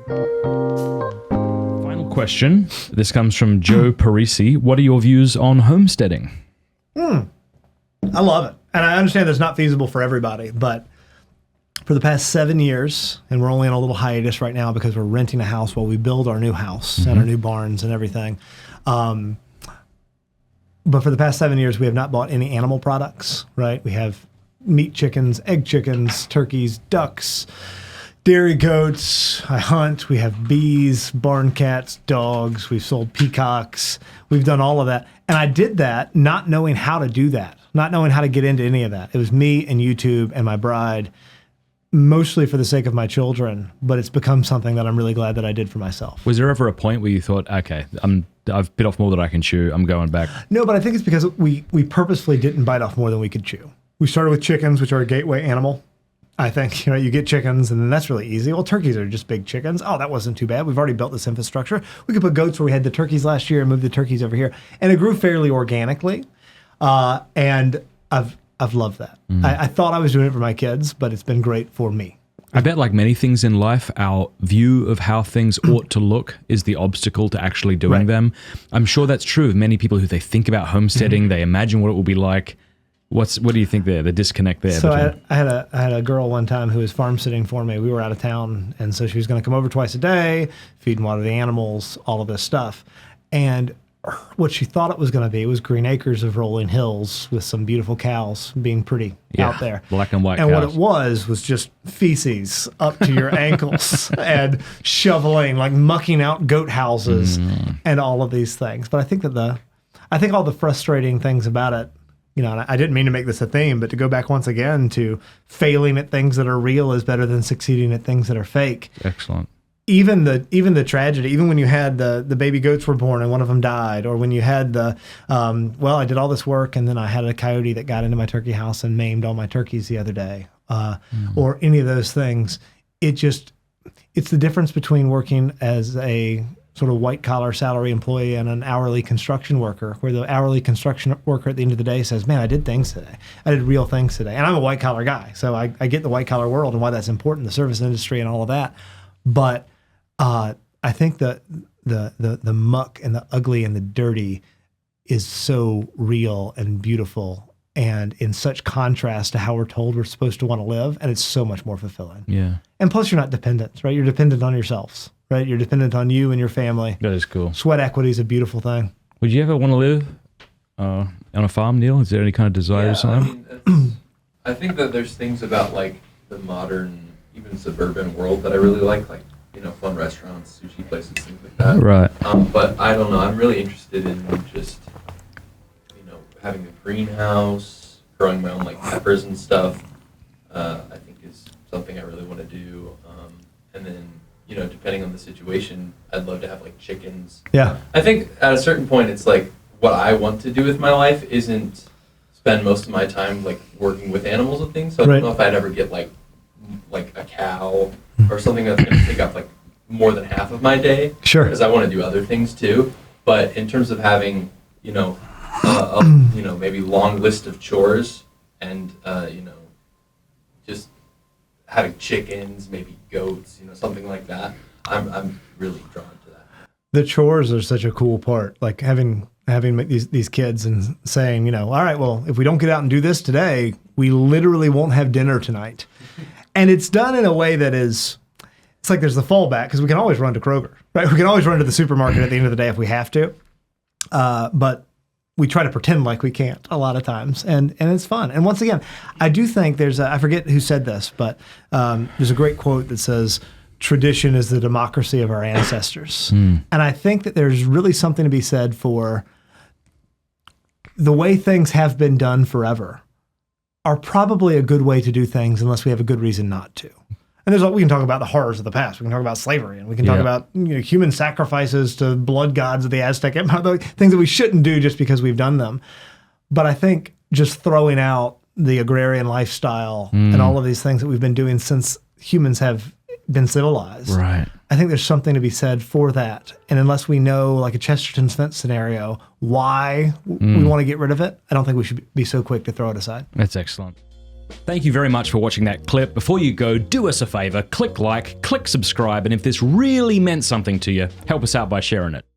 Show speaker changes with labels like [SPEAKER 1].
[SPEAKER 1] Final question. This comes from Joe Parisi. What are your views on homesteading?
[SPEAKER 2] I love it. And I understand it's not feasible for everybody, but for the past 7 years, and we're only on a little hiatus right now because we're renting a house while we build our new house and our new barns and everything. But for the past 7 years, we have not bought any animal products, right? We have meat chickens, egg chickens, turkeys, ducks, dairy goats. I hunt. We have bees, barn cats, dogs. We've sold peacocks. We've done all of that. And I did that not knowing how to do that, not knowing how to get into any of that. It was me and YouTube and my bride, mostly for the sake of my children, but it's become something that I'm really glad that I did for myself.
[SPEAKER 1] Was there ever a point where you thought, okay, I've bit off more than I can chew, I'm going back?
[SPEAKER 2] No, but I think it's because we purposefully didn't bite off more than we could chew. We started with chickens, which are a gateway animal. I think, you get chickens and then that's really easy. Well, turkeys are just big chickens. Oh, that wasn't too bad. We've already built this infrastructure. We could put goats where we had the turkeys last year and move the turkeys over here. And it grew fairly organically. And I've loved that. I thought I was doing it for my kids, but it's been great for me.
[SPEAKER 1] I bet like many things in life, our view of how things ought to look is the obstacle to actually doing them. I'm sure that's true of many people who they think about homesteading, they imagine what it will be like. What do you think there, the disconnect there?
[SPEAKER 2] So I had a girl one time who was farm sitting for me. We were out of town, and so she was going to come over twice a day, feed and water the animals, all of this stuff. And what she thought it was going to be was green acres of rolling hills with some beautiful cows being pretty out there.
[SPEAKER 1] Black and white cows.
[SPEAKER 2] And what it was just feces up to your ankles and shoveling, like mucking out goat houses and all of these things. But I think that I think all the frustrating things about it, and I didn't mean to make this a theme, but to go back once again to failing at things that are real is better than succeeding at things that are fake.
[SPEAKER 1] Excellent.
[SPEAKER 2] Even the tragedy, even when you had the baby goats were born and one of them died, or when you had I did all this work and then I had a coyote that got into my turkey house and maimed all my turkeys the other day, or any of those things. It's the difference between working as a sort of white collar salary employee and an hourly construction worker, where the hourly construction worker at the end of the day says, man, I did things today. I did real things today. And I'm a white collar guy, so I get the white collar world and why that's important, the service industry and all of that. But I think the muck and the ugly and the dirty is so real and beautiful and in such contrast to how we're told we're supposed to want to live. And it's so much more fulfilling.
[SPEAKER 1] Yeah.
[SPEAKER 2] And plus you're not dependent, right? You're dependent on yourselves, right? You're dependent on you and your family.
[SPEAKER 1] That is cool.
[SPEAKER 2] Sweat equity is a beautiful thing.
[SPEAKER 1] Would you ever want to live on a farm, Neil? Is there any kind of desire or something?
[SPEAKER 3] I think that there's things about like the modern, even suburban world that I really like fun restaurants, sushi places, things like that.
[SPEAKER 1] Right.
[SPEAKER 3] But I don't know. I'm really interested in just, having a greenhouse, growing my own like peppers and stuff. I think is something I really want to do. And then, depending on the situation, I'd love to have like chickens.
[SPEAKER 2] Yeah.
[SPEAKER 3] I think at a certain point, it's like what I want to do with my life isn't spend most of my time like working with animals and things. So I don't know if I'd ever get like a cow or something that's going to take up like more than half of my day.
[SPEAKER 2] Sure.
[SPEAKER 3] Because I want to do other things too. But in terms of having, maybe long list of chores and, just having chickens, maybe goats, something like that, I'm really drawn to that.
[SPEAKER 2] The chores are such a cool part. Like having these kids and saying, all right, well, if we don't get out and do this today, we literally won't have dinner tonight. And it's done in a way that it's like there's the fallback because we can always run to Kroger, right? We can always run to the supermarket at the end of the day if we have to. But we try to pretend like we can't a lot of times. And it's fun. And once again, I do think I forget who said this, but there's a great quote that says, tradition is the democracy of our ancestors. And I think that there's really something to be said for the way things have been done forever are probably a good way to do things unless we have a good reason not to. And we can talk about the horrors of the past. We can talk about slavery, and we can talk about human sacrifices to blood gods of the Aztec Empire, things that we shouldn't do just because we've done them. But I think just throwing out the agrarian lifestyle and all of these things that we've been doing since humans have been civilized.
[SPEAKER 1] Right.
[SPEAKER 2] I think there's something to be said for that. And unless we know, like a Chesterton's fence scenario, why we want to get rid of it, I don't think we should be so quick to throw it aside.
[SPEAKER 1] That's excellent. Thank you very much for watching that clip. Before you go, do us a favor, click like, click subscribe, and if this really meant something to you, help us out by sharing it.